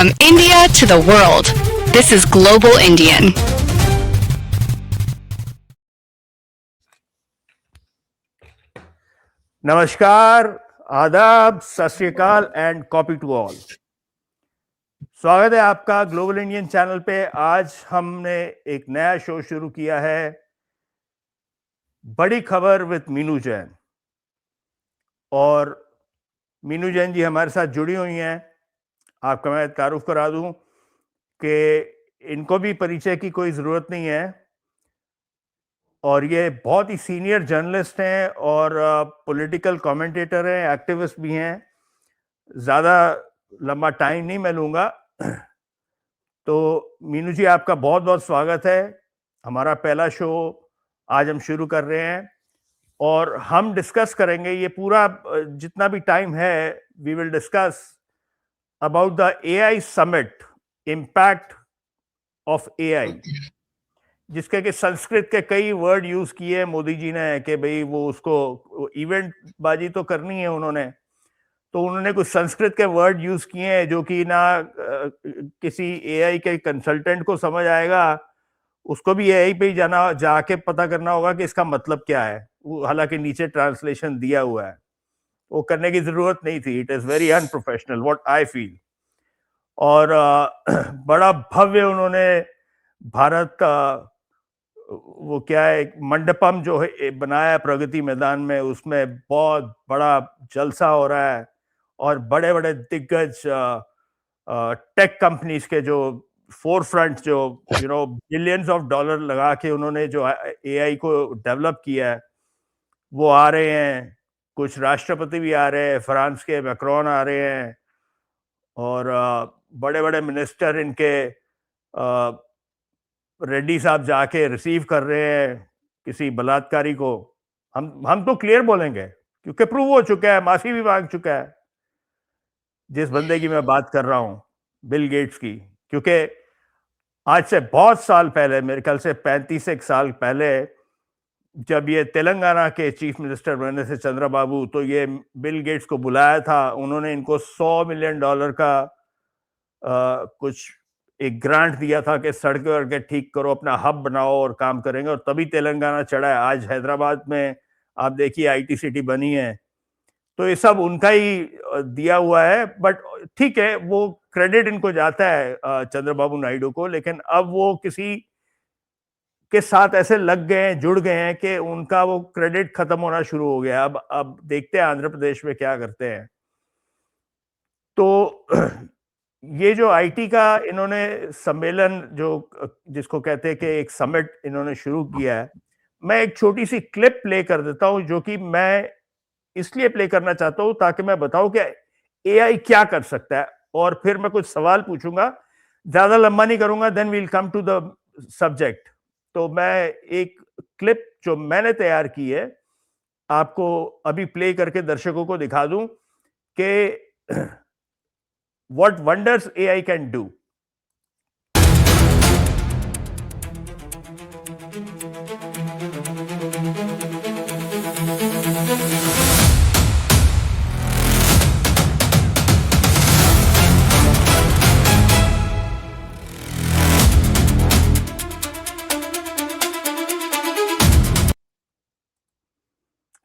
From India to the world, this is Global Indian. नमस्कार, आदाब, सत श्री अकाल एंड कॉपी टू ऑल। स्वागत है आपका ग्लोबल इंडियन चैनल पे। आज हमने एक नया शो शुरू किया है, बड़ी खबर विद मीनू जैन। और मीनू जैन जी हमारे साथ जुड़ी हुई हैं। आपका मैं तारुफ करा दूं कि इनको भी परिचय की कोई ज़रूरत नहीं है, और ये बहुत ही सीनियर जर्नलिस्ट हैं और पॉलिटिकल कमेंटेटर हैं, एक्टिविस्ट भी हैं। ज़्यादा लंबा टाइम नहीं मैं लूँगा। तो मीनू जी, आपका बहुत बहुत स्वागत है। हमारा पहला शो आज हम शुरू कर रहे हैं और हम डिस्कस करेंगे ये पूरा जितना भी टाइम है, we will discuss about the AI summit, impact of AI, जिसके कि संस्कृत के कई वर्ड यूज किए मोदी जी ने कि भाई वो उसको इवेंट बाजी तो करनी है उन्होंने, तो उन्होंने कुछ संस्कृत के वर्ड यूज किए हैं जो कि ना किसी एआई के कंसल्टेंट को समझ आएगा, उसको भी एआई पे ही जाके पता करना होगा कि इसका मतलब क्या है। हालांकि नीचे ट्रांसलेशन दिया हुआ है, वो करने की जरूरत नहीं थी। It is very unprofessional what I feel. और बड़ा भव्य उन्होंने भारत का वो क्या है, एक मंडपम जो है बनाया प्रगति मैदान में, उसमें बहुत बड़ा जलसा हो रहा है और बड़े बड़े दिग्गज टेक कंपनीज के जो फोरफ्रंट, जो बिलियंस ऑफ डॉलर लगा के उन्होंने जो एआई को डेवलप किया है, वो आ रहे हैं। कुछ राष्ट्रपति भी आ रहे हैं, फ्रांस के मैक्रोन आ रहे हैं, और बड़े बड़े मिनिस्टर इनके रेड्डी साहब जाके रिसीव कर रहे हैं किसी बलात्कारी को। हम तो क्लियर बोलेंगे क्योंकि प्रूव हो चुका है, माफी भी मांग चुका है जिस बंदे की मैं बात कर रहा हूं, बिल गेट्स की। क्योंकि आज से बहुत साल पहले, मेरे ख्याल से 35 साल पहले, जब ये तेलंगाना के चीफ मिनिस्टर बने थे चंद्रबाबू, तो ये बिल गेट्स को बुलाया था। उन्होंने इनको $100 मिलियन का कुछ एक ग्रांट दिया था कि सड़कें वड़कें ठीक करो, अपना हब बनाओ और काम करेंगे, और तभी तेलंगाना चढ़ा है। आज हैदराबाद में आप देखिए आईटी सिटी बनी है। तो ये सब उनका ही दिया हुआ है। बट ठीक है, वो क्रेडिट इनको जाता है चंद्रबाबू नायडू को, लेकिन अब वो किसी के साथ ऐसे लग गए हैं, जुड़ गए हैं कि उनका वो क्रेडिट खत्म होना शुरू हो गया। अब देखते हैं आंध्र प्रदेश में क्या करते हैं। तो ये जो आईटी का इन्होंने सम्मेलन, जो जिसको कहते हैं कि एक समिट इन्होंने शुरू किया है, मैं एक छोटी सी क्लिप प्ले कर देता हूं, जो कि मैं इसलिए प्ले करना चाहता हूं ताकि मैं बताऊं कि एआई क्या कर सकता है, और फिर मैं कुछ सवाल पूछूंगा। ज्यादा लंबा नहीं करूंगा, then we'll come to the subject. तो मैं एक क्लिप जो मैंने तैयार की है आपको अभी प्ले करके दर्शकों को दिखा दूं कि what wonders AI can do.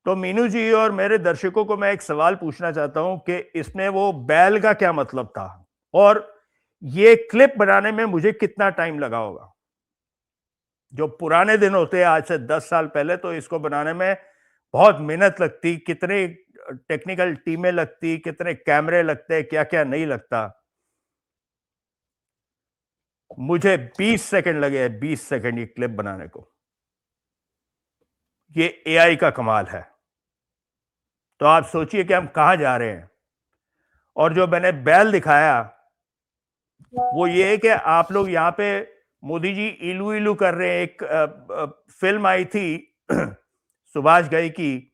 तो मीनू जी और मेरे दर्शकों को मैं एक सवाल पूछना चाहता हूं कि इसमें वो बैल का क्या मतलब था, और ये क्लिप बनाने में मुझे कितना टाइम लगा होगा। जो पुराने दिन होते हैं, आज से 10 साल पहले, तो इसको बनाने में बहुत मेहनत लगती, कितने टेक्निकल टीमें लगती, कितने कैमरे लगते, क्या क्या नहीं लगता। मुझे 20 सेकंड लगे हैं, 20 सेकंड ये क्लिप बनाने को। ये एआई का कमाल है। तो आप सोचिए कि हम कहां जा रहे हैं। और जो मैंने बैल दिखाया वो ये है कि आप लोग यहाँ पे मोदी जी इलू इलू कर रहे हैं। एक फिल्म आई थी सुभाष घई की,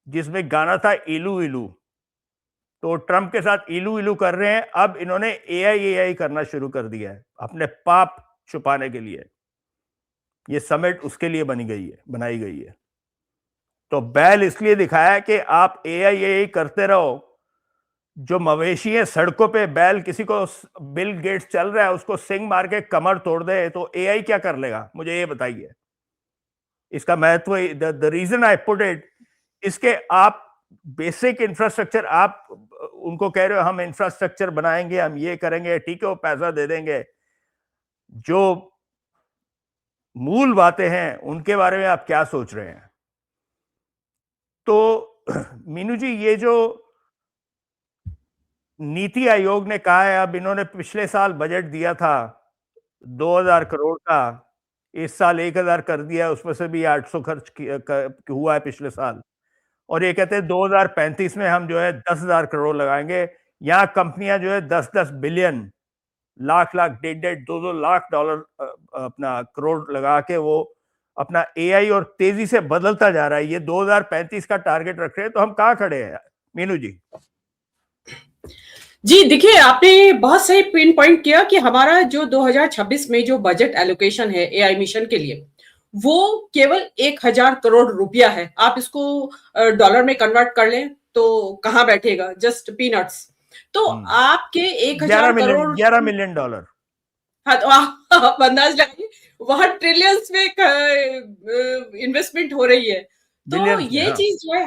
जिसमें गाना था इलू इलू। तो ट्रंप के साथ इलू इलू कर रहे हैं। अब इन्होंने एआई करना शुरू कर दिया है अपने पाप छुपाने के लिए। ये समिट उसके लिए बनाई गई है। तो बैल इसलिए दिखाया कि आप एआई करते रहो, जो मवेशी है सड़कों पे, बैल, किसी को बिल गेट्स चल रहा है उसको सिंग मार के कमर तोड़ दे तो एआई क्या कर लेगा? मुझे ये बताइए। इसका महत्व, the reason I put it, इसके आप बेसिक इंफ्रास्ट्रक्चर आप उनको कह रहे हो हम इंफ्रास्ट्रक्चर बनाएंगे, हम ये करेंगे, ठीक है वो पैसा दे देंगे, जो मूल बातें हैं उनके बारे में आप क्या सोच रहे हैं? तो मीनू जी, ये जो नीति आयोग ने कहा है, अब इन्होंने पिछले साल बजट दिया था 2000 करोड़ का, इस साल 1000 कर दिया, उसमें से भी 800 खर्च हुआ है पिछले साल, और ये कहते हैं 2035 में हम जो है 10,000 करोड़ लगाएंगे। यहाँ कंपनियां जो है 10-10 बिलियन, लाख-लाख, डेढ़-डेढ़, 2-2 लाख डॉलर अपना करोड़ लगा के वो अपना एआई और तेजी से बदलता जा रहा है। ये 2035 का टारगेट रख रहे हैं, तो हम कहाँ खड़े हैं मीनू जी? जी देखिए, आपने बहुत सही पिन पॉइंट किया कि हमारा जो 2026 में जो बजट एलोकेशन है एआई मिशन के लिए, वो केवल 1000 करोड़ रुपया है। आप इसको डॉलर में कन्वर्ट कर लें तो कहाँ बैठेगा, जस्ट पीनट्स। तो आपके 1000 करोड़, 11 मिलियन डॉलर। हाँ, तो आप अंदाज लगाइए, वहां ट्रिलियंस में इन्वेस्टमेंट हो रही है। तो ये चीज जो है,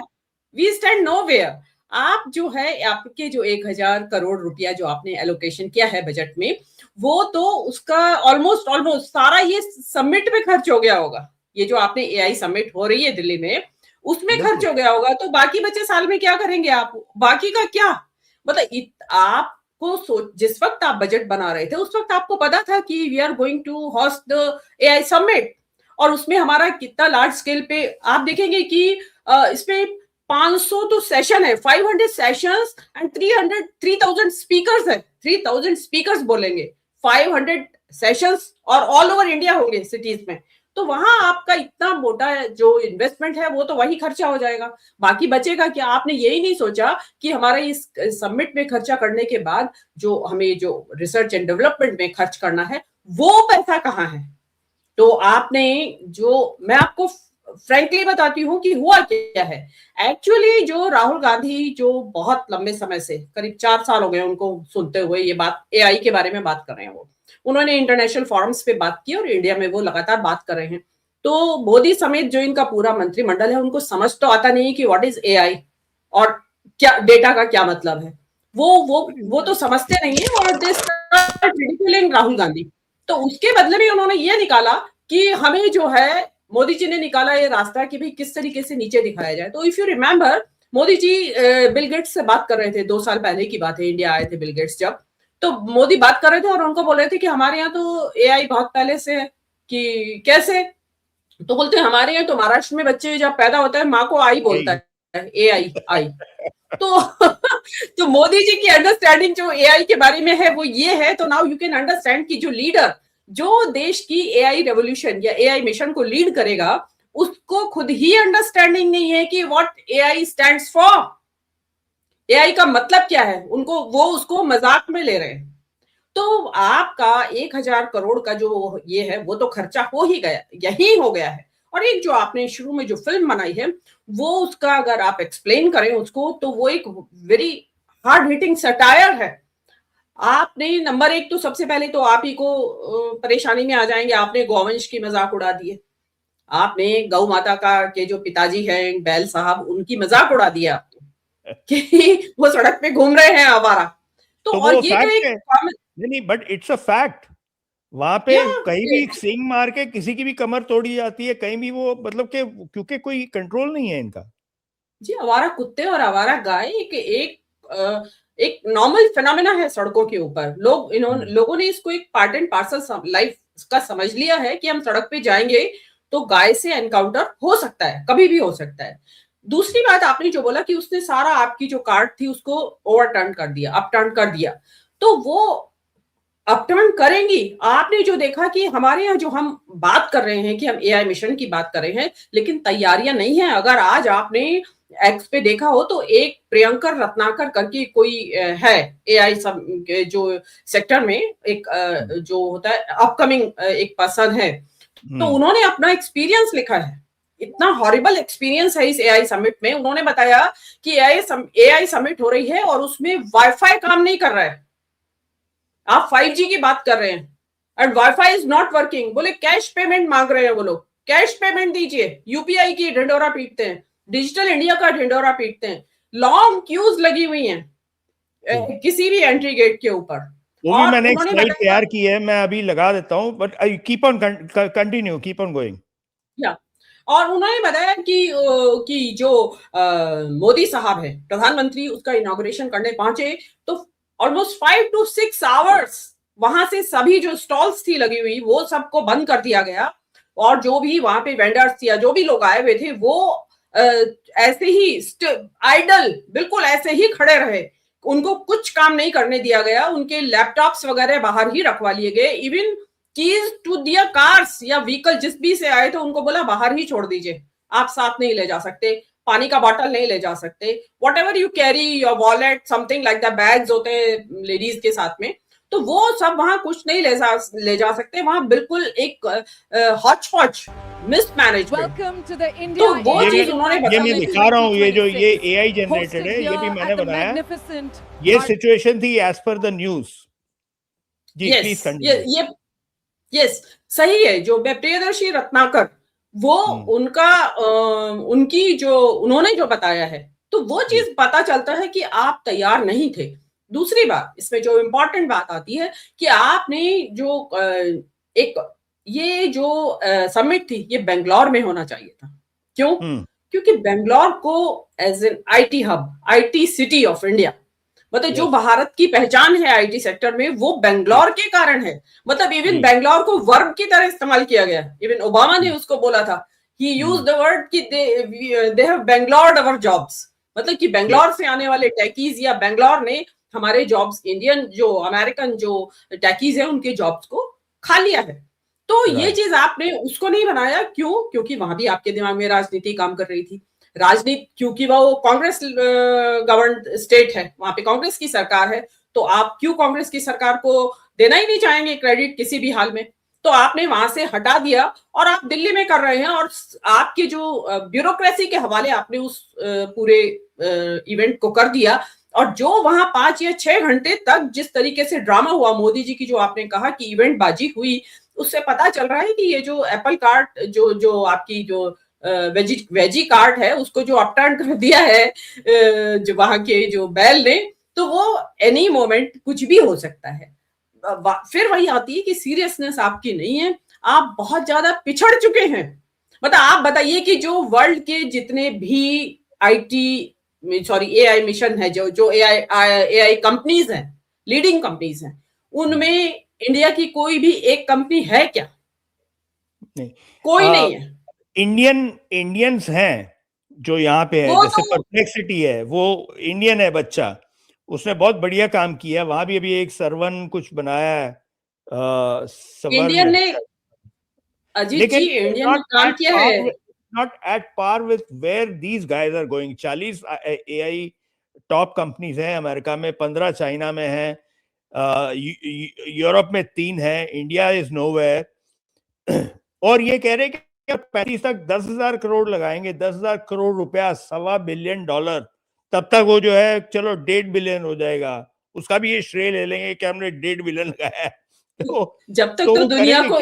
वी स्टैंड नोवेयर। आप जो है, आपके जो 1000 करोड़ रुपया जो आपने एलोकेशन किया है बजट में, वो तो उसका ऑलमोस्ट सारा ये समिट में खर्च हो गया होगा। ये जो आपने एआई समिट हो रही है दिल्ली में, उसमें खर्च हो गया होगा। तो बाकी बचे साल में क्या करेंगे आप? बाकी का क्या मतलब, आप को जिस वक्त आप बजट बना रहे थे उस वक्त आपको पता था कि we are going to host the AI summit, और उसमें हमारा कितना लार्ज स्केल पे आप देखेंगे कि इसमें 500 तो सेशन है, 500 सेशंस एंड 3000 स्पीकर्स है। 3000 स्पीकर्स बोलेंगे, 500 सेशंस, और ऑल ओवर इंडिया होंगे सिटीज में। तो वहां आपका इतना मोटा जो इन्वेस्टमेंट है वो तो वही खर्चा हो जाएगा। बाकी बचेगा क्या? आपने यही नहीं सोचा कि हमारा इस समिट में खर्चा करने के बाद जो हमें जो रिसर्च एंड डेवलपमेंट में खर्च करना है वो पैसा कहाँ है? तो आपने जो, मैं आपको फ्रैंकली बताती हूँ कि हुआ क्या है एक्चुअली। जो राहुल गांधी जो बहुत लंबे समय से, करीब 4 साल हो गए उनको सुनते हुए ये बात एआई के बारे में बात कर रहे हैं, वो उन्होंने इंटरनेशनल फोरम्स पे बात की और इंडिया में वो लगातार बात कर रहे हैं। तो मोदी समेत जो इनका पूरा मंत्रिमंडल है उनको समझ तो आता नहीं कि व्हाट इज एआई और क्या डेटा का क्या मतलब है। वो तो समझते नहीं है, और they start ridiculing Rahul Gandhi. तो उसके बदले में उन्होंने ये निकाला कि हमें जो है, मोदी जी ने निकाला ये रास्ता कि भाई किस तरीके से नीचे दिखाया जाए। तो if you remember, Modi ji Bill Gates से बात कर रहे थे, 2 साल पहले की बात है, इंडिया आए थे बिल गेट्स जब। तो मोदी बात कर रहे थे और उनको बोल रहे थे कि हमारे यहाँ तो एआई बहुत पहले से है। कि कैसे? तो बोलते हैं हमारे यहाँ तो महाराष्ट्र में बच्चे जब पैदा होता है माँ को आई बोलता है, एआई आई। तो तो मोदी जी की अंडरस्टैंडिंग जो एआई के बारे में है वो ये है। तो नाउ यू कैन अंडरस्टैंड कि जो लीडर जो देश की एआई रेवोल्यूशन या एआई मिशन को लीड करेगा, उसको खुद ही अंडरस्टैंडिंग नहीं है कि what AI stands for, AI का मतलब क्या है। उनको वो उसको मजाक में ले रहे हैं। तो आपका 1000 करोड़ का जो ये है वो तो खर्चा हो ही गया, यही हो गया है। और एक जो आपने शुरू में जो फिल्म बनाई है वो, उसका अगर आप एक्सप्लेन करें उसको, तो वो एक वेरी हार्ड हिटिंग सटायर है। आपने नंबर 1 तो सबसे पहले तो आप ही को परेशानी में आ जाएंगे, आपने गौवंश की मजाक उड़ा दी है। आपने गौ माता का के जो पिताजी हैं बैल साहब, उनकी मजाक उड़ा दिया कि वो सड़क पे घूम रहे हैं आवारा। तो और ये तो एक नहीं, बट इट्स अ फैक्ट। वहां पे कहीं भी सिंग मार के किसी की भी कमर तोड़ी जाती है, कहीं भी वो, मतलब कि क्योंकि कोई कंट्रोल नहीं है इनका। जी, आवारा कुत्ते और आवारा गाय एक नॉर्मल फिनोमेना है सड़कों के ऊपर। लोगों ने इसको एक पार्ट एंड पार्सल लाइफ का समझ लिया है कि हम सड़क पे जाएंगे तो गाय से एनकाउंटर हो सकता है, कभी भी हो सकता है। दूसरी बात आपने जो बोला कि उसने सारा आपकी जो कार्ड थी उसको ओवरटर्न कर दिया, अपटर्न कर दिया। तो वो अपटर्न करेंगी। आपने जो देखा कि हमारे यहाँ जो हम बात कर रहे हैं कि हम एआई मिशन की बात कर रहे हैं, लेकिन तैयारियां नहीं है। अगर आज आपने एक्स पे देखा हो तो एक प्रियंकर रत्नाकर करके कोई है एआई जो सेक्टर में एक जो होता है अपकमिंग एक पर्सन है। तो उन्होंने अपना एक्सपीरियंस लिखा है इतना हॉरिबल एक्सपीरियंस है इस एआई समिट में। उन्होंने बताया कि एआई समिट हो रही है और उसमें वाईफाई काम नहीं कर रहा है। आप 5G की बात कर रहे हैं and wifi is not working. बोले कैश पेमेंट मांग रहे हैं वो लोग, कैश पेमेंट दीजिए। यूपीआई की ढिंडोरा पीटते हैं, डिजिटल इंडिया का ढिंडोरा पीटते हैं। लॉन्ग क्यूज लगी हुई हैं किसी भी एंट्री गेट के ऊपर। वो भी मैंने एक स्लाइड तैयार की है, मैं अभी लगा देता हूं, but I keep on continue, keep on going. या और उन्होंने बताया कि जो मोदी साहब है प्रधानमंत्री, उसका इनॉग्रेशन करने पहुंचे तो ऑलमोस्ट 5 to 6 आवर्स वहां से सभी जो स्टॉल्स थी लगी हुई वो सबको बंद कर दिया गया। और जो भी वहां पे वेंडर्स या जो भी लोग आए हुए थे वो ऐसे ही आइडल बिल्कुल ऐसे ही खड़े रहे। उनको कुछ काम नहीं करने दिया गया। उनके लैपटॉप्स वगैरह बाहर ही रखवा लिए गए। Even keys to their cars या व्हीकल जिस भी से आए थे उनको बोला बाहर ही छोड़ दीजिए, आप साथ नहीं ले जा सकते, पानी का बॉटल नहीं ले जा सकते, what ever you carry, your wallet, something like the bags होते हैं लेडीज के साथ में, तो वो सब वहां कुछ नहीं ले जा सकते। वहां बिल्कुल एक हॉच पॉच मिसमैनेजमेंट। तो वो चीज उन्होंने बताया। ये मैं दिखा रहा हूँ, ये जो ये एआई जनरेटेड है, ये भी मैंने बनाया। ये सिचुएशन थी एज पर द न्यूज। जी प्लीज कंटिन्यू। यस सही है। जो प्रियदर्शी रत्नाकर वो उनका उनकी जो उन्होंने जो बताया है तो वो चीज पता चलता है कि आप तैयार नहीं थे। दूसरी बात इसमें जो इम्पोर्टेंट बात आती है कि आपने जो एक ये जो समिट थी ये बेंगलोर में होना चाहिए था। क्यों? क्योंकि बेंगलोर को as an IT hub, IT city of India, मतलब जो भारत की पहचान है आईटी सेक्टर में वो बेंगलोर के कारण है। मतलब इवन बेंगलोर को वर्ब की तरह इस्तेमाल किया गया। इवन ओबामा ने उसको बोला था, ही यूज्ड द वर्ड कि दे हैव बेंगलोर्ड आवर जॉब्स, मतलब कि बेंगलोर से आने वाले टैकीज या बेंगलोर ने हमारे जॉब्स, इंडियन जो अमेरिकन जो टैकीज है उनके जॉब्स को खा लिया है। तो ये चीज आपने उसको नहीं बनाया। क्यों? क्योंकि वहां भी आपके दिमाग में राजनीति काम कर रही थी। राजनीति क्योंकि वो कांग्रेस गवर्नड स्टेट है, वहां पे कांग्रेस की सरकार है, तो आप क्यों कांग्रेस की सरकार को देना ही नहीं चाहेंगे क्रेडिट किसी भी हाल में। तो आपने वहां से हटा दिया और आप दिल्ली में कर रहे हैं और आपके जो ब्यूरोक्रेसी के हवाले आपने उस पूरे इवेंट को कर दिया। और जो वहां 5 या 6 घंटे तक जिस तरीके से ड्रामा हुआ मोदी जी की, जो आपने कहा कि इवेंट बाजी हुई, उससे पता चल रहा है कि ये जो एप्पल कार्ट जो आपकी जो वेजी कार्ट है उसको जो अपटर्न कर दिया है जो वहां के जो बैल ने, तो वो एनी मोमेंट कुछ भी हो सकता है। फिर वही आती है कि सीरियसनेस आपकी नहीं है, आप बहुत ज्यादा पिछड़ चुके हैं। मतलब आप बताइए कि जो वर्ल्ड के जितने भी एआई मिशन है, जो एआई कंपनीज हैं, लीडिंग कंपनीज हैं, उनमें इंडिया की कोई भी एक कंपनी है क्या? नहीं, कोई नहीं है। इंडियंस हैं जो यहाँ पे है, जैसे परप्लेक्सिटी है, वो इंडियन है बच्चा, उसने बहुत बढ़िया काम किया। वहां भी अभी एक सरवन कुछ बनाया है, इंडियन ने अजीत जी इंडियन ने काम किया है। Not at par with where these guys are going. 40 AI top companies हैं अमेरिका में, 15 चाइना में है, यूरोप में 3 है, इंडिया इज नोवेयर। और ये कह रहे हैं कि 35 तक 10,000 करोड़ लगाएंगे, 10,000 करोड़ रुपया, $1.25 बिलियन, तब तक वो जो है चलो 1.5 बिलियन हो जाएगा, उसका भी ये श्रेय ले लेंगे कि हमने 1.5 बिलियन लगाया है। जब तक तो दुनिया को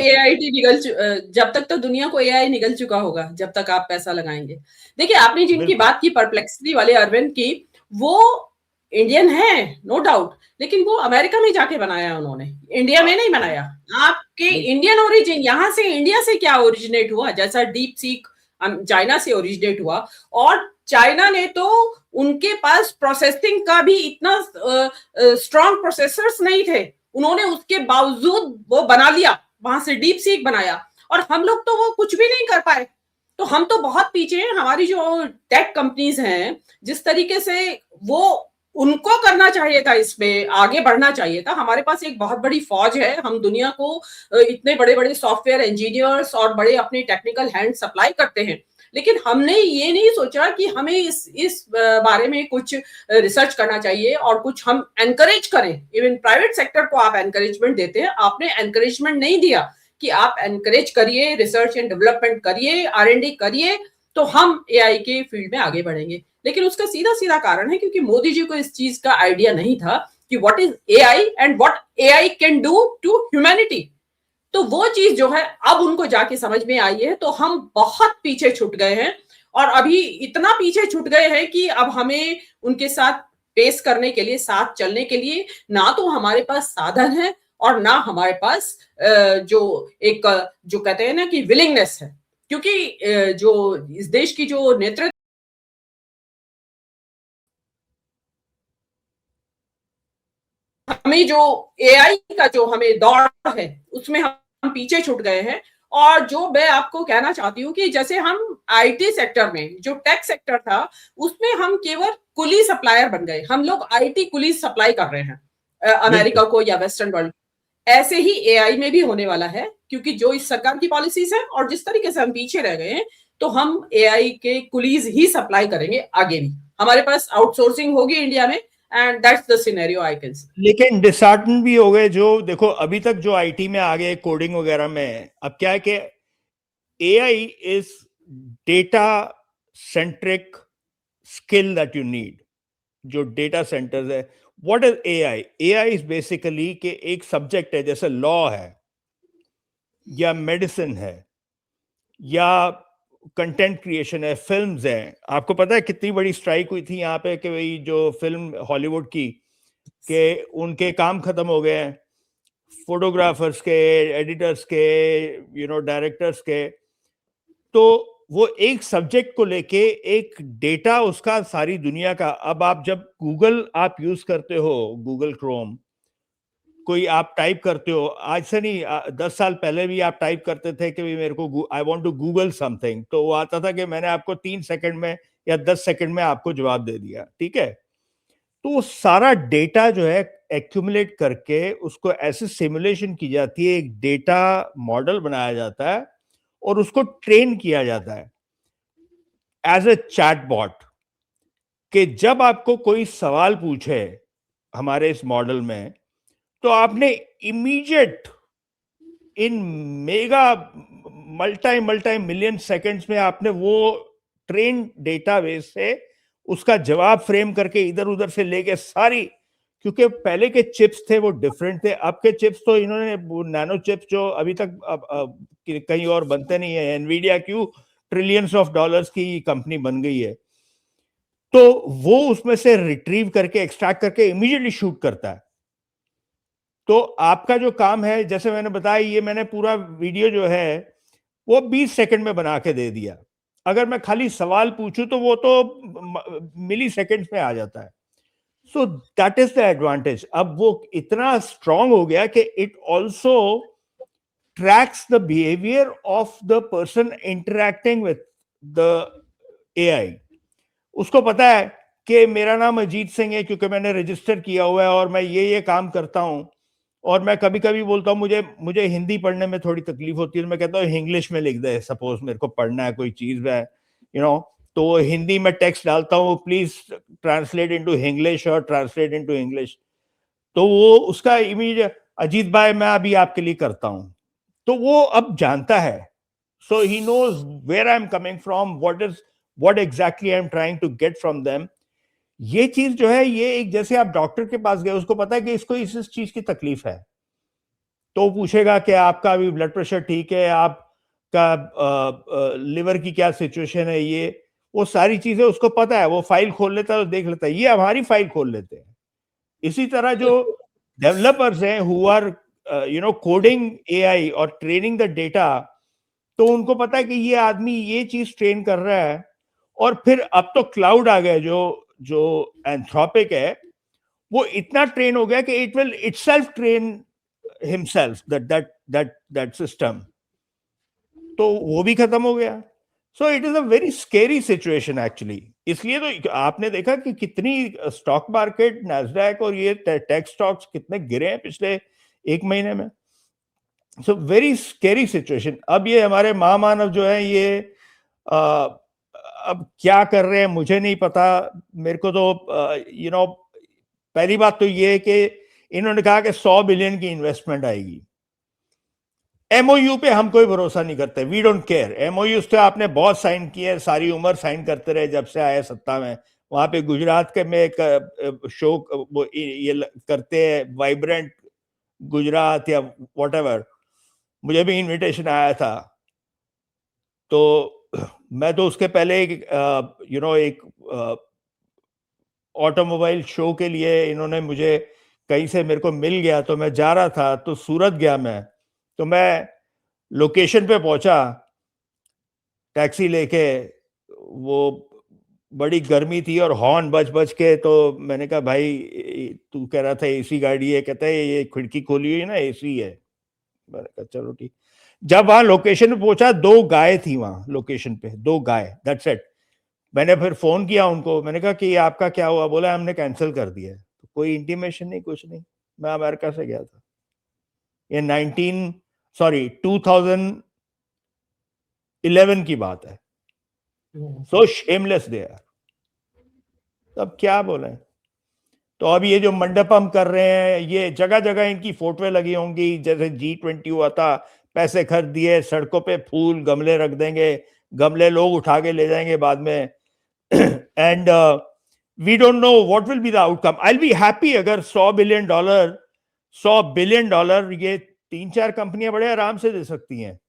जब तक तो दुनिया को एआई निगल चुका होगा, जब तक आप पैसा लगाएंगे। देखिए आपने जिनकी बात की परप्लेक्सिटी वाले अरविंद की, वो इंडियन है नो डाउट, लेकिन वो अमेरिका में जाके बनाया उन्होंने, इंडिया में नहीं बनाया। आपके इंडियन ओरिजिन यहाँ से, इंडिया से क्या ओरिजिनेट हुआ? जैसा डीप सीक चाइना से ओरिजिनेट हुआ, और चाइना ने तो उनके पास प्रोसेसिंग का भी इतना स्ट्रॉन्ग प्रोसेसर्स नहीं थे, उन्होंने उसके बावजूद वो बना लिया, वहां से डीप सीक बनाया, और हम लोग तो वो कुछ भी नहीं कर पाए। तो हम तो बहुत पीछे हैं। हमारी जो टेक कंपनीज हैं, जिस तरीके से वो उनको करना चाहिए था, इसमें आगे बढ़ना चाहिए था। हमारे पास एक बहुत बड़ी फौज है, हम दुनिया को इतने बड़े बड़े सॉफ्टवेयर इंजीनियर्स और बड़े अपने टेक्निकल हैंड सप्लाई करते हैं, लेकिन हमने ये नहीं सोचा कि हमें इस बारे में कुछ रिसर्च करना चाहिए और कुछ हम एनकरेज करें। इवन प्राइवेट सेक्टर को आप एनकरेजमेंट देते हैं, आपने एनकरेजमेंट नहीं दिया कि आप एनकरेज करिए, रिसर्च एंड डेवलपमेंट करिए, R&D करिए, तो हम एआई के फील्ड में आगे बढ़ेंगे। लेकिन उसका सीधा सीधा कारण है क्योंकि मोदी जी को इस चीज का आइडिया नहीं था कि what is AI and what AI can do to humanity. तो वो चीज जो है अब उनको जाके समझ में आई है, तो हम बहुत पीछे छूट गए हैं, और अभी इतना पीछे छूट गए हैं कि अब हमें उनके साथ पेश करने के लिए, साथ चलने के लिए ना तो हमारे पास साधन है और ना हमारे पास जो एक जो कहते हैं ना कि विलिंगनेस है, क्योंकि जो इस देश की जो नेतृत्व हमें जो एआई का जो हमें दौड़ है उसमें हम पीछे छूट गए हैं। और जो मैं आपको कहना चाहती हूँ कि जैसे हम आईटी सेक्टर में, जो टेक सेक्टर था, उसमें हम केवल कुली सप्लायर बन गए, हम लोग आईटी कुली सप्लाई कर रहे हैं अमेरिका को या वेस्टर्न वर्ल्ड। ऐसे ही एआई में भी होने वाला है, क्योंकि जो इस सरकार की पॉलिसीज है और जिस तरीके से हम पीछे रह गए हैं, तो हम एआई के कुलीज ही सप्लाई करेंगे आगे भी। हमारे पास आउटसोर्सिंग होगी इंडिया में, and that's the scenario I can say. लेकिन डिसहार्टन भी हो गए जो, देखो अभी तक जो आईटी में आ गए कोडिंग वगैरह में, अब क्या है कि AI is data centric skill that you need. जो डेटा सेंटर्स है, what is AI? AI is basically कि एक सब्जेक्ट है, जैसे लॉ है या मेडिसिन है या कंटेंट क्रिएशन है, फिल्म्स हैं। आपको पता है कितनी बड़ी स्ट्राइक हुई थी यहाँ पे कि भाई जो फिल्म हॉलीवुड की, कि उनके काम खत्म हो गए हैं, फोटोग्राफर्स के, एडिटर्स के, डायरेक्टर्स के। तो वो एक सब्जेक्ट को लेके एक डेटा उसका सारी दुनिया का। अब आप जब गूगल आप यूज करते हो, गूगल क्रोम, कोई आप टाइप करते हो, आज से नहीं 10 साल पहले भी आप टाइप करते थे कि मेरे को I want to Google something, तो वो आता था कि मैंने आपको 3 सेकंड में या 10 सेकंड में आपको जवाब दे दिया, ठीक है। तो वो सारा डेटा जो है एक्यूमुलेट करके उसको ऐसे सिमुलेशन की जाती है, एक डेटा मॉडल बनाया जाता है और उसको ट्रेन किया जाता है एज ए चैटबॉट, कि जब आपको कोई सवाल पूछे हमारे इस मॉडल में, तो आपने इमीडिएट इन मेगा मल्टी मिलियन सेकंड्स में आपने वो ट्रेन डेटाबेस से उसका जवाब फ्रेम करके इधर उधर से लेके सारी, क्योंकि पहले के चिप्स थे वो डिफरेंट थे, अब के चिप्स तो इन्होंने नैनो चिप्स जो अभी तक कहीं और बनते नहीं है, एनवीडिया क्यों ट्रिलियंस ऑफ डॉलर्स की कंपनी बन गई है, तो वो उसमें से रिट्रीव करके एक्सट्रैक्ट करके इमीडिएटली शूट करता है। तो आपका जो काम है, जैसे मैंने बताया, ये मैंने पूरा वीडियो जो है वो 20 सेकंड में बना के दे दिया। अगर मैं खाली सवाल पूछूं तो वो तो मिली सेकंड्स में आ जाता है। So that is the advantage. अब वो इतना स्ट्रांग हो गया कि it also tracks the behaviour of the person interacting with the AI. उसको पता है कि मेरा नाम अजीत सिंह है क्योंकि मैंने रजिस्टर किया हुआ है और मैं ये काम करता हूं, और मैं कभी कभी बोलता हूँ मुझे हिंदी पढ़ने में थोड़ी तकलीफ होती है, मैं कहता हूँ इंग्लिश में लिख दे, सपोज मेरे को पढ़ना है कोई चीज है, तो हिंदी में टेक्स्ट डालता हूँ, प्लीज ट्रांसलेट इनटू इंग्लिश और ट्रांसलेट इनटू इंग्लिश, तो वो उसका इमीडिएट अजीत भाई मैं अभी आपके लिए करता हूँ, तो वो अब जानता है। So he knows where I am coming from, what exactly I am trying to get from them. ये चीज जो है, ये एक जैसे आप डॉक्टर के पास गए, उसको पता है कि इसको इस चीज की तकलीफ है, तो पूछेगा कि आपका अभी ब्लड प्रेशर ठीक है, आपका लिवर की क्या सिचुएशन है, ये वो सारी चीजें उसको पता है, वो फाइल खोल लेता है और देख लेता है। ये हमारी फाइल खोल लेते हैं। इसी तरह जो डेवलपर्स हैं हु आर कोडिंग एआई और ट्रेनिंग द डेटा, तो उनको पता है कि ये आदमी ये चीज ट्रेन कर रहा है, और फिर अब तो क्लाउड आ गया, जो एंथ्रोपिक है वो इतना ट्रेन हो गया कि it will itself train himself that system, तो वो भी खत्म हो गया। So it is a very scary situation actually. इसलिए तो आपने देखा कि कितनी स्टॉक मार्केट, नैस्डैक और ये टेक स्टॉक्स कितने गिरे हैं पिछले 1 महीने में। So very scary situation. अब ये हमारे महामानव जो है ये अब क्या कर रहे हैं मुझे नहीं पता। मेरे को तो पहली बात तो ये है कि इन्होंने कहा कि 100 बिलियन की इन्वेस्टमेंट आएगी। एमओयू पे हम कोई भरोसा नहीं करते, वी डोंट केयर। एमओयू तो आपने बहुत साइन किए, सारी उम्र साइन करते रहे जब से आए सत्ता में। वहां पे गुजरात के में एक शो वो ये करते हैं, वाइब्रेंट गुजरात या व्हाटएवर, मुझे भी इनविटेशन आया था। तो मैं तो उसके पहले एक ऑटोमोबाइल शो के लिए इन्होंने मुझे कहीं से मेरे को मिल गया, तो मैं जा रहा था, तो सूरत गया मैं, तो मैं लोकेशन पे पहुंचा टैक्सी लेके, वो बड़ी गर्मी थी और हॉर्न बज बज के, तो मैंने कहा भाई तू कह रहा था एसी गाड़ी है, कहता है ये खिड़की खोली हुई है ना एसी है। मैंने कहा चलो ठीक। जब वहां लोकेशन पे पहुंचा, 2 गाय थी वहां लोकेशन पे, 2 गाय, दैट्स इट। मैंने फिर फोन किया उनको, मैंने कहा कि आपका क्या हुआ? बोला हमने कैंसिल कर दिया है। तो कोई इंटीमेशन नहीं, कुछ नहीं। मैं अमेरिका से गया था, ये 2011 की बात है। सो शेमलेस दे यार, अब क्या बोले। तो अब ये जो मंडपम कर रहे हैं, ये जगह जगह इनकी फोटोएं लगी होंगी, जैसे G20 हुआ था, पैसे खर्च दिए, सड़कों पे फूल गमले रख देंगे, गमले लोग उठा के ले जाएंगे बाद में। And we don't know what will be the outcome. I will be happy अगर $100 बिलियन ये 3-4 कंपनियां बड़े आराम से दे सकती हैं,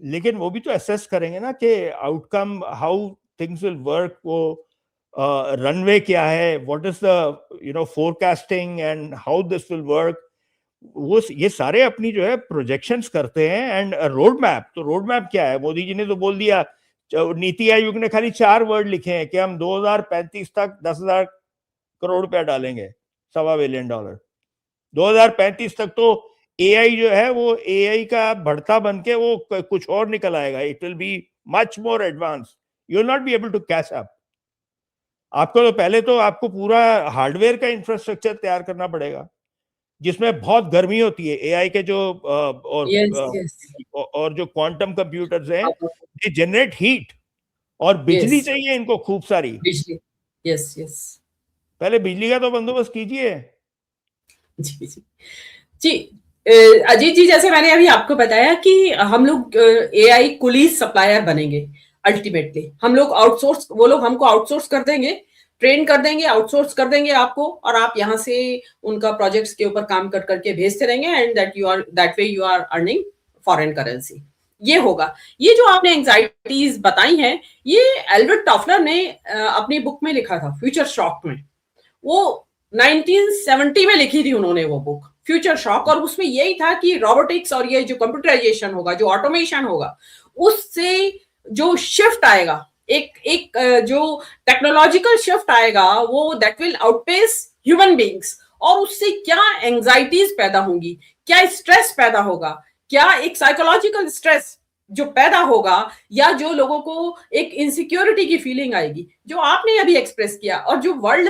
लेकिन वो भी तो असेस करेंगे ना कि outcome, how things will work, वो रनवे क्या है, what is the forecasting and how this will work, वो ये सारे अपनी जो है प्रोजेक्शंस करते हैं। एंड रोड मैप, तो रोड मैप क्या है? मोदी जी ने तो बोल दिया, नीति आयोग ने खाली 4 वर्ड लिखे हैं कि हम 2035 तक 10,000 करोड़ रुपया डालेंगे, $1.25 बिलियन। 2035 तक तो एआई जो है वो एआई का बढ़ता बन के वो कुछ और निकल आएगा, it will be much more advance, you will not be able to catch up. आपको तो पहले तो आपको पूरा हार्डवेयर का इंफ्रास्ट्रक्चर तैयार करना पड़ेगा, जिसमें बहुत गर्मी होती है। एआई के जो और जो क्वांटम कंप्यूटर्स हैं, ये जनरेट हीट, और बिजली चाहिए इनको खूब सारी। बिजली, यस यस। पहले बिजली का तो बंदोबस्त कीजिए। जी जी जी। अजीत जी, जैसे मैंने अभी आपको बताया कि हम लोग एआई कुलीज सप्लायर बनेंगे अल्टीमेटली। हम लोग आउटसोर्स, वो लोग हमको आउटसोर्स कर देंगे, ट्रेन कर देंगे, आउटसोर्स कर देंगे आपको, और आप यहाँ से उनका प्रोजेक्ट्स के ऊपर काम कर करके भेजते रहेंगे, and that way you are earning foreign currency. ये होगा। ये जो आपने एंजाइटीज बताई हैं, ये एल्बर्ट टॉफलर ने अपनी बुक में लिखा था, फ्यूचर शॉक में। वो 1970 में लिखी थी उन्होंने वो बुक, फ्यूचर शॉक। और उसमें यही था कि रोबोटिक्स और ये जो कंप्यूटराइजेशन होगा, जो ऑटोमेशन होगा, उससे जो शिफ्ट आएगा, एक जो टेक्नोलॉजिकल शिफ्ट आएगा, वो that will outpace human beings. और उससे क्या एंजाइटीज पैदा होंगी, क्या स्ट्रेस पैदा होगा, क्या एक साइकोलॉजिकल स्ट्रेस जो पैदा होगा, या जो लोगों को एक इनसिक्योरिटी की फीलिंग आएगी, जो आपने अभी एक्सप्रेस किया, और जो वर्ल्ड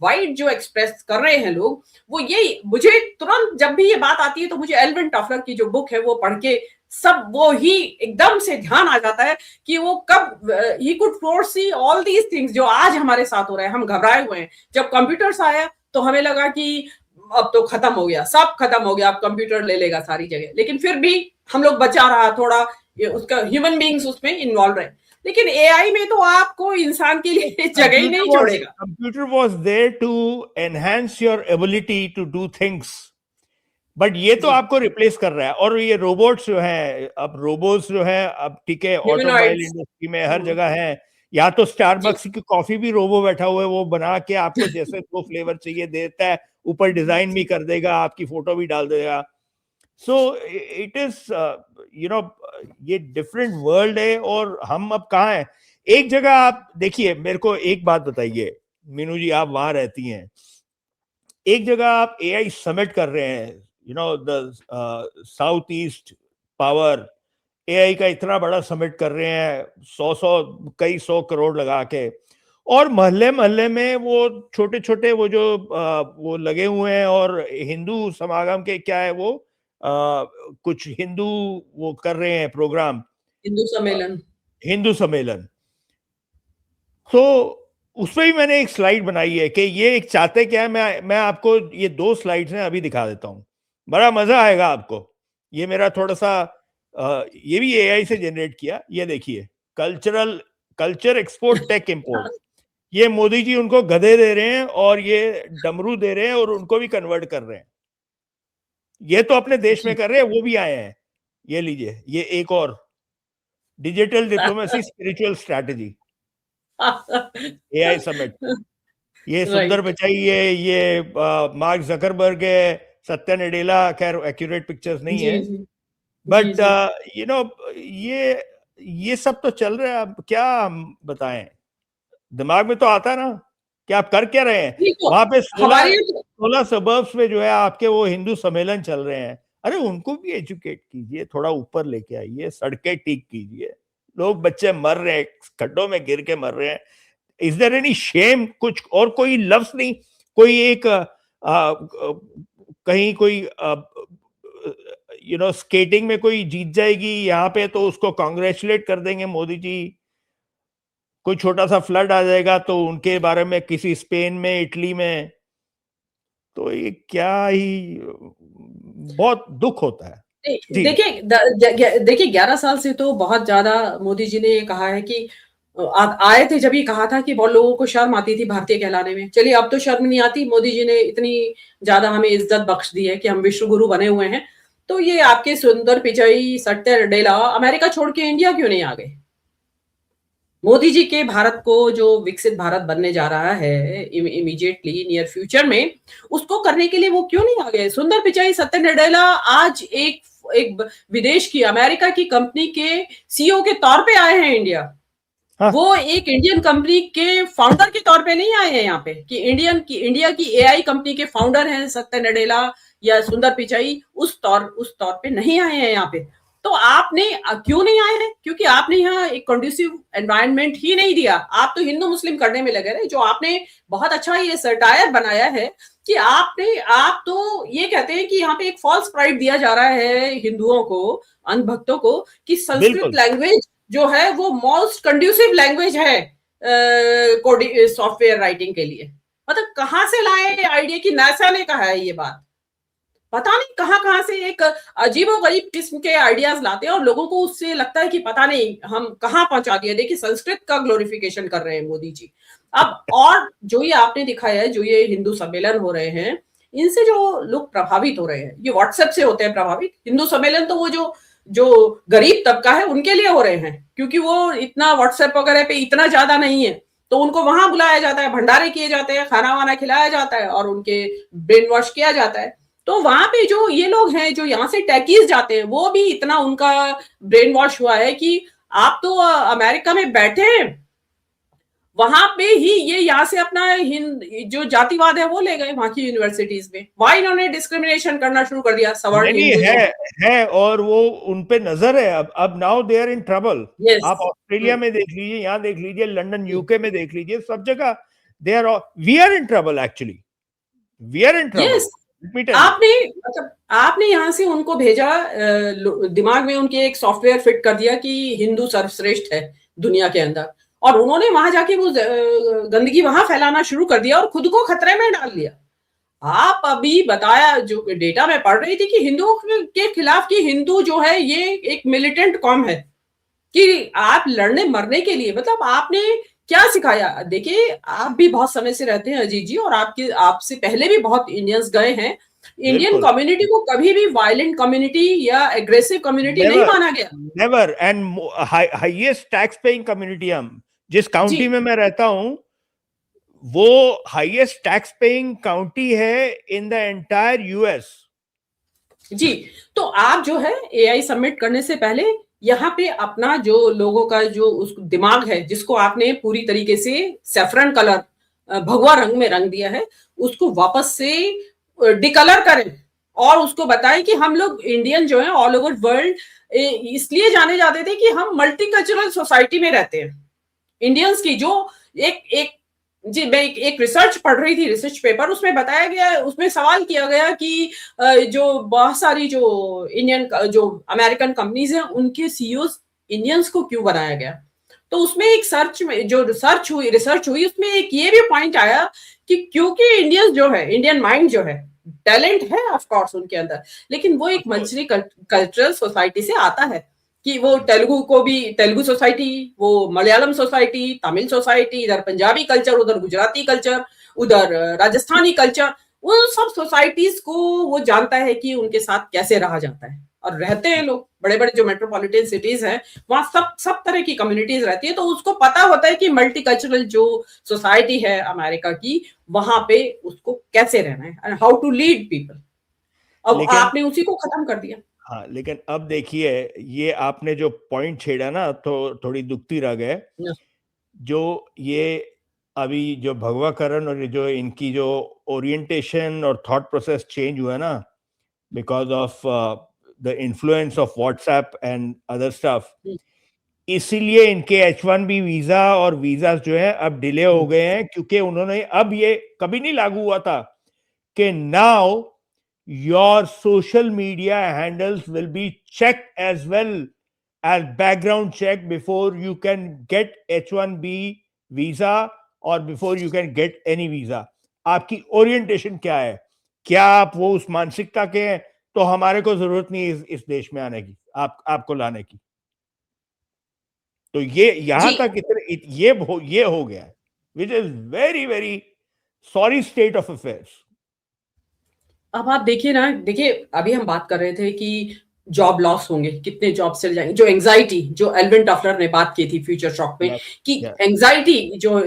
वाइड जो एक्सप्रेस कर रहे हैं लोग, वो यही। मुझे तुरंत जब भी ये बात आती है तो मुझे एल्विन टॉफलर की जो बुक है वो पढ़ के सब वो ही एकदम से ध्यान आ जाता है कि वो कब he could foresee all these things जो आज हमारे साथ हो रहे हैं। हम घबराए हुए हैं। जब कंप्यूटर्स आया तो हमें लगा कि अब तो खत्म हो गया, सब खत्म हो गया, अब कंप्यूटर ले लेगा सारी जगह, लेकिन फिर भी हम लोग बचा रहा थोड़ा, उसका ह्यूमन बीइंग्स उसमें इन्वॉल्व रहे। लेकिन एआई में तो आपको इंसान के लिए जगह ही नहीं छोड़ेगा। Computer was there to enhance your ability to do things, but ये तो आपको रिप्लेस कर रहा है। और ये रोबोट्स जो है, अब रोबोट्स जो है, अब ठीक है, ऑटोमोबाइल इंडस्ट्री में हर जगह है। या तो स्टारबक्स की कॉफी भी रोबो बैठा हुआ है, वो बना के आपको जैसे वो फ्लेवर चाहिए देता है, ऊपर डिजाइन भी कर देगा, आपकी फोटो भी डाल देगा। सो इट इज ये डिफरेंट वर्ल्ड है। और हम अब कहाँ हैं? एक जगह आप देखिए, मेरे को एक बात बताइए मीनू जी, आप वहां रहती हैं, एक जगह आप एआई समिट कर रहे हैं, the south east power AI का इतना बड़ा समिट कर रहे हैं, कई सौ करोड़ लगा के, और मोहल्ले मोहल्ले में वो छोटे छोटे वो जो वो लगे हुए हैं, और हिंदू समागम के क्या है वो कुछ हिंदू वो कर रहे हैं प्रोग्राम, हिंदू सम्मेलन। तो उसमें भी मैंने एक स्लाइड बनाई है कि ये एक चाहते क्या है। मैं आपको ये 2 स्लाइड्स हैं, अभी दिखा देता हूं, बड़ा मजा आएगा आपको। ये मेरा थोड़ा सा ये भी एआई से जनरेट किया। ये देखिए, कल्चर एक्सपोर्ट टेक इंपोर्ट, ये मोदी जी उनको गधे दे रहे हैं और ये डमरू दे रहे हैं और उनको भी कन्वर्ट कर रहे हैं। ये तो अपने देश में कर रहे हैं, वो भी आए हैं। ये लीजिए, ये एक और digital diplomacy spiritual strategy, AI summit. ये सुंदर पिचाई, ये मार्क जकरबर्ग है, सत्या नडेला, खैर एक्यूरेट पिक्चर्स नहीं है, बट यू नो ये सब तो चल रहा है। अब क्या हम बताएं, दिमाग में तो आता ना कि आप कर क्या रहे हैं। वहां पे 16 सबर्ब्स में जो है आपके वो हिंदू सम्मेलन चल रहे हैं। अरे उनको भी एजुकेट कीजिए, थोड़ा ऊपर लेके आइए, सड़कें ठीक कीजिए। लोग, बच्चे मर रहे हैं, खड्डों में गिर के मर रहे हैं। Is there any shame? कुछ और कोई लफ्ज नहीं, कोई एक कहीं कोई स्केटिंग में कोई जीत जाएगी यहाँ पे तो उसको कांग्रेचुलेट कर देंगे मोदी जी। कोई छोटा सा फ्लड आ जाएगा तो उनके बारे में किसी स्पेन में, इटली में, तो ये क्या ही, बहुत दुख होता है। देखिए 11 साल से तो बहुत ज्यादा मोदी जी ने ये कहा है कि आए थे जब ये कहा था कि बहुत लोगों को शर्म आती थी भारतीय कहलाने में। चलिए अब तो शर्म नहीं आती, मोदी जी ने इतनी ज्यादा हमें इज्जत बख्श दी है कि हम विश्व गुरु बने हुए हैं। तो ये आपके सुंदर पिचाई, सत्या नडेला अमेरिका छोड़ के इंडिया क्यों नहीं आ गए? मोदी जी के भारत को जो विकसित भारत बनने जा रहा है इमीडिएटली नियर फ्यूचर में, उसको करने के लिए वो क्यों नहीं आ गए? सुंदर पिचाई, सत्या नडेला आज एक विदेश की, अमेरिका की कंपनी के सीईओ के तौर पे आए हैं इंडिया। हाँ। वो एक इंडियन कंपनी के फाउंडर के तौर पे नहीं आए हैं यहाँ पे कि इंडिया की एआई कंपनी के फाउंडर हैं सत्या नडेला या सुंदर पिचाई, उस तौर पे नहीं आए हैं यहाँ पे। तो आपने क्यों नहीं आए हैं? क्योंकि आपने यहाँ एक कंड्यूसिव एनवायरनमेंट ही नहीं दिया। आप तो हिंदू मुस्लिम करने में लगे रहे। जो आपने बहुत अच्छा ये सटायर बनाया है कि आप तो ये कहते हैं कि यहाँ पे एक फॉल्स प्राइड दिया जा रहा है हिंदुओं को, अंधभक्तों को, कि संस्कृत लैंग्वेज जो है वो मोस्ट कंड्यूसिव लैंग्वेज है सॉफ्टवेयर राइटिंग के लिए। मतलब कहां से लाए आइडिया कि नासा ने कहा है ये बात? पता नहीं कहां से एक अजीबोगरीब किस्म के आइडियाज लाते हैं और लोगों को उससे लगता है कि पता नहीं हम कहां पहुंचा दिया। देखिए संस्कृत का ग्लोरिफिकेशन कर रहे हैं मोदी जी। अब और जो ये आपने दिखाया है, जो ये हिंदू सम्मेलन हो रहे हैं, इनसे जो लोग प्रभावित हो रहे हैं, ये व्हाट्सएप से होते हैं प्रभावित। हिंदू सम्मेलन तो वो जो गरीब तबका है उनके लिए हो रहे हैं, क्योंकि वो इतना व्हाट्सएप वगैरह पे इतना ज्यादा नहीं है, तो उनको वहां बुलाया जाता है, भंडारे किए जाते हैं, खाना वाना खिलाया जाता है और उनके ब्रेन वॉश किया जाता है। तो वहां पे जो ये लोग हैं जो यहाँ से टैकीज जाते हैं, वो भी इतना उनका ब्रेन वॉश हुआ है कि आप तो अमेरिका में बैठे हैं, वहां पे ही ये यहाँ से अपना जो जातिवाद है वो ले गए वहां की यूनिवर्सिटीज में। वहां इन्होंने डिस्क्रिमिनेशन करना शुरू कर दिया। सवर्ण है और वो उनपे नजर है। अब now they are in trouble. आप ऑस्ट्रेलिया में देख लीजिए, यहाँ देख लीजिए, लंदन यूके में देख लीजिए, सब जगह we are in trouble. Actually we are in trouble. आपने यहाँ से उनको भेजा, दिमाग में उनके एक सॉफ्टवेयर फिट कर दिया कि हिंदू सर्वश्रेष्ठ है दुनिया के अंदर, और उन्होंने वहां जाके वो गंदगी वहां फैलाना शुरू कर दिया और खुद को खतरे में डाल लिया। आप अभी बताया, जो डेटा में पढ़ रही थी कि हिंदुओं के खिलाफ कि हिंदू जो है ये एक मिलिटेंट कॉम है, कि आप लड़ने मरने के लिए, मतलब आपने क्या सिखाया? देखिए आप भी बहुत समय से रहते हैं अजीत जी, और आपसे पहले भी बहुत इंडियंस गए हैं। इंडियन कम्युनिटी को कभी भी वायलेंट कम्युनिटी या एग्रेसिव कम्युनिटी नहीं माना गया। Never. And highest tax paying community, हम जिस काउंटी में मैं रहता हूं, वो हाईएस्ट टैक्स पेइंग काउंटी है इन द एंटायर यूएस। जी, तो आप जो है एआई सबमिट करने से पहले यहाँ पे अपना जो लोगों का जो उस दिमाग है, जिसको आपने पूरी तरीके से सैफरन कलर, भगवा रंग में रंग दिया है, उसको वापस से डिकलर करें और उसको बताएं कि हम लोग इंडियन जो है ऑल ओवर वर्ल्ड इसलिए जाने जाते थे कि हम मल्टीकल्चरल सोसाइटी में रहते हैं। इंडियंस की जो जी, मैं एक रिसर्च पढ़ रही थी, रिसर्च पेपर, उसमें बताया गया, उसमें सवाल किया गया कि जो बहुत सारी जो इंडियन जो अमेरिकन कंपनीज हैं उनके सीईओज इंडियंस को क्यों बनाया गया। तो उसमें एक रिसर्च हुई उसमें एक ये भी पॉइंट आया कि क्योंकि इंडियन माइंड जो है टैलेंट है ऑफ कोर्स उनके अंदर, लेकिन वो एक मल्टी कल्चरल सोसाइटी से आता है कि वो तेलुगु सोसाइटी, वो मलयालम सोसाइटी, तमिल सोसाइटी, इधर पंजाबी कल्चर, उधर गुजराती कल्चर, उधर राजस्थानी कल्चर, उन सब सोसाइटीज को वो जानता है कि उनके साथ कैसे रहा जाता है। और रहते हैं लोग, बड़े बड़े जो मेट्रोपॉलिटन सिटीज हैं वहां सब तरह की कम्युनिटीज रहती है, तो उसको पता होता है कि मल्टीकल्चरल जो सोसाइटी है अमेरिका की, वहां पे उसको कैसे रहना है and how to lead people. अब आपने उसी को खत्म कर दिया। हाँ, लेकिन अब देखिए, ये आपने जो पॉइंट छेड़ा ना, तो थोड़ी दुखती रह गए। जो ये अभी जो भगवा करण और जो इनकी जो ओरिएंटेशन और थॉट प्रोसेस चेंज हुआ ना, because of the influence of WhatsApp and other stuff, इसीलिए इनके H1B वीजा और वीजा जो है अब डिले हो गए हैं, क्योंकि उन्होंने अब, ये कभी नहीं लागू हुआ था कि now your social media handles will be checked as well as background check before you can get H1B visa or before you can get any visa. आपकी ओरिएंटेशन क्या है, क्या आप वो उस मानसिकता के हैं, तो हमारे को जरूरत नहीं इस देश में आने की, आपको लाने की। तो ये यहां तक ये हो गया है, which is very very sorry state of affairs. अब आप देखिए ना, देखिए अभी हम बात कर रहे थे कि जॉब लॉस होंगे, कितने जॉब चले जाएंगे, जो एंजाइटी, जो एल्विन टफलर ने बात की थी फ्यूचर शॉक में, कि एंजाइटी जो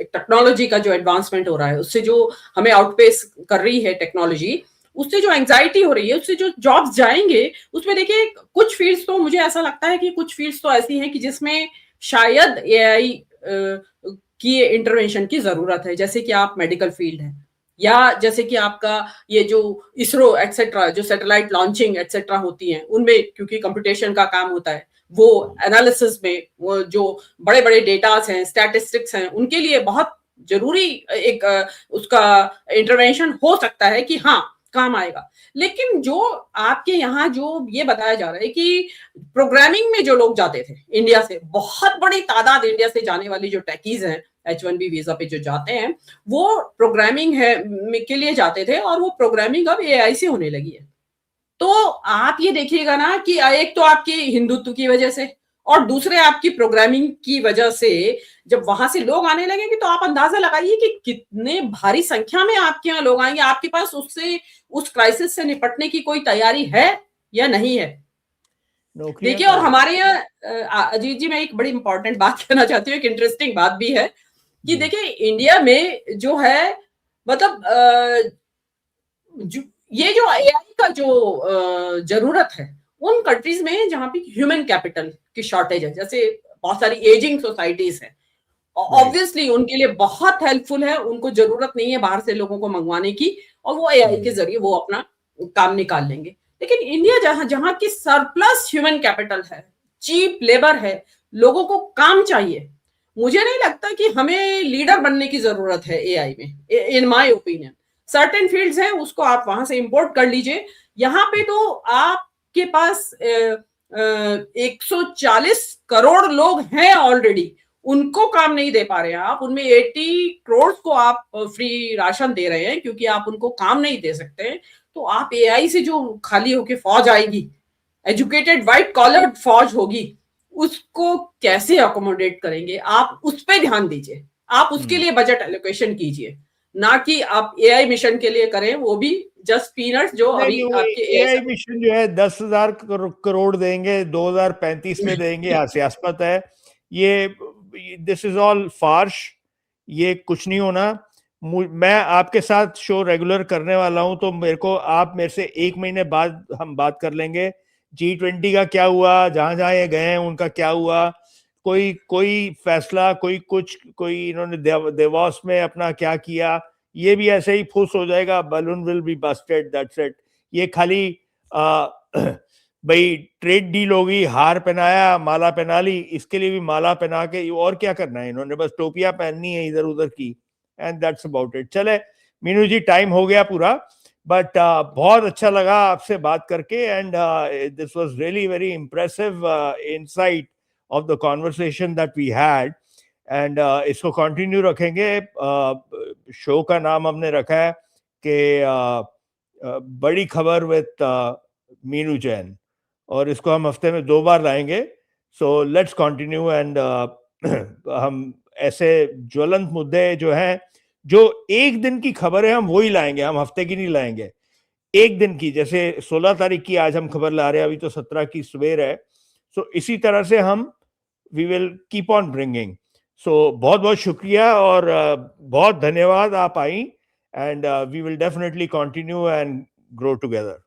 टेक्नोलॉजी का जो एडवांसमेंट हो रहा है, उससे जो हमें आउटपेस कर रही है टेक्नोलॉजी, उससे जो एंजाइटी हो रही है, उससे जो जॉब्स जाएंगे, उसमें देखिए कुछ फील्ड्स तो मुझे ऐसा लगता है कि कुछ फील्ड्स तो ऐसी हैं कि जिसमें शायद एआई की इंटरवेंशन की जरूरत है, जैसे कि आप मेडिकल फील्ड है, या जैसे कि आपका ये जो इसरो एक्सेट्रा, जो सैटेलाइट लॉन्चिंग एक्सेट्रा होती हैं, उनमें क्योंकि कंप्यूटेशन का काम होता है, वो एनालिसिस में, वो जो बड़े बड़े डेटास हैं, स्टैटिस्टिक्स हैं, उनके लिए बहुत जरूरी एक उसका इंटरवेंशन हो सकता है कि हाँ काम आएगा। लेकिन जो आपके यहाँ जो ये बताया जा रहा है कि प्रोग्रामिंग में जो लोग जाते थे इंडिया से, बहुत बड़ी तादाद इंडिया से जाने वाली जो टेकीज हैं H1B वीजा पे जो जाते हैं, वो प्रोग्रामिंग के लिए जाते थे, और वो प्रोग्रामिंग अब एआई से होने लगी है। तो आप ये देखिएगा ना कि एक तो आपके हिंदुत्व की वजह से, और दूसरे आपकी प्रोग्रामिंग की वजह से जब वहां से लोग आने लगेंगे, तो आप अंदाजा लगाइए कि कितने भारी संख्या में आपके यहाँ लोग आएंगे। आपके पास उस क्राइसिस से निपटने की कोई तैयारी है या नहीं है? देखिए, और हमारे यहाँ अजीत जी, मैं एक बड़ी इंपॉर्टेंट बात कहना चाहती हूँ, एक इंटरेस्टिंग बात भी है कि देखिए इंडिया में जो है, मतलब ये जो एआई का जो जरूरत है उन कंट्रीज में जहां पे ह्यूमन कैपिटल की शॉर्टेज है, जैसे बहुत सारी एजिंग सोसाइटीज हैं, ऑब्वियसली उनके लिए बहुत हेल्पफुल है, उनको जरूरत नहीं है बाहर से लोगों को मंगवाने की, और वो एआई के जरिए वो अपना काम निकाल लेंगे। लेकिन इंडिया जहां की सरप्लस ह्यूमन कैपिटल है, चीप लेबर है, लोगों को काम चाहिए, मुझे नहीं लगता कि हमें लीडर बनने की जरूरत है एआई में। In my opinion certain fields हैं, उसको आप वहां से इंपोर्ट कर लीजिए। यहाँ पे तो आपके पास 140 करोड़ लोग हैं ऑलरेडी, उनको काम नहीं दे पा रहे हैं आप, उनमें 80 करोड़ को आप फ्री राशन दे रहे हैं क्योंकि आप उनको काम नहीं दे सकते। तो आप एआई से जो खाली होके फौज आएगी, एजुकेटेड व्हाइट कॉलर फौज होगी, उसको कैसे अकोमोडेट करेंगे? आप उस पर ध्यान दीजिए, आप उसके लिए बजट एलोकेशन कीजिए, ना कि आप एआई मिशन के लिए करें, वो भी जस्ट पीनट्स जो अभी आपके एआई मिशन जो है 10,000 करोड़ देंगे, 2035 में देंगे, हास्यास्पद है ये। दिस इज ऑल फार्श, ये कुछ नहीं होना। मैं आपके साथ शो रेगुलर करने वाला हूं, तो आप मेरे से 1 महीने बाद हम बात कर लेंगे G20 का क्या हुआ, जहां जहां ये गए हैं उनका क्या हुआ, कोई फैसला, कोई इन्होंने देवास में अपना क्या किया, ये भी ऐसे ही फुस हो जाएगा, balloon will be Busted, that's it. ये खाली भाई ट्रेड डील होगी, हार पहनाया, माला पहना ली, इसके लिए भी माला पहना के और क्या करना है इन्होंने, बस टोपियां पहननी है इधर उधर की, एंड दैट्स अबाउट इट। चले मीनू जी, टाइम हो गया पूरा, बट बहुत अच्छा लगा आपसे बात करके, and this was really very impressive insight of the conversation that we had, and इसको कंटिन्यू रखेंगे। शो का नाम हमने रखा है कि बड़ी खबर विद मीनू जैन, और इसको हम हफ्ते में 2 बार लाएंगे. सो लेट्स कंटिन्यू एंड हम ऐसे ज्वलंत मुद्दे जो हैं, जो एक दिन की खबर है, हम वही लाएंगे, हम हफ्ते की नहीं लाएंगे. एक दिन की, जैसे 16 तारीख की आज हम खबर ला रहे हैं, अभी तो 17 की सवेर है. सो इसी तरह से हम we will keep on bringing. So बहुत बहुत शुक्रिया और बहुत धन्यवाद आप आई, and we will definitely continue and grow together.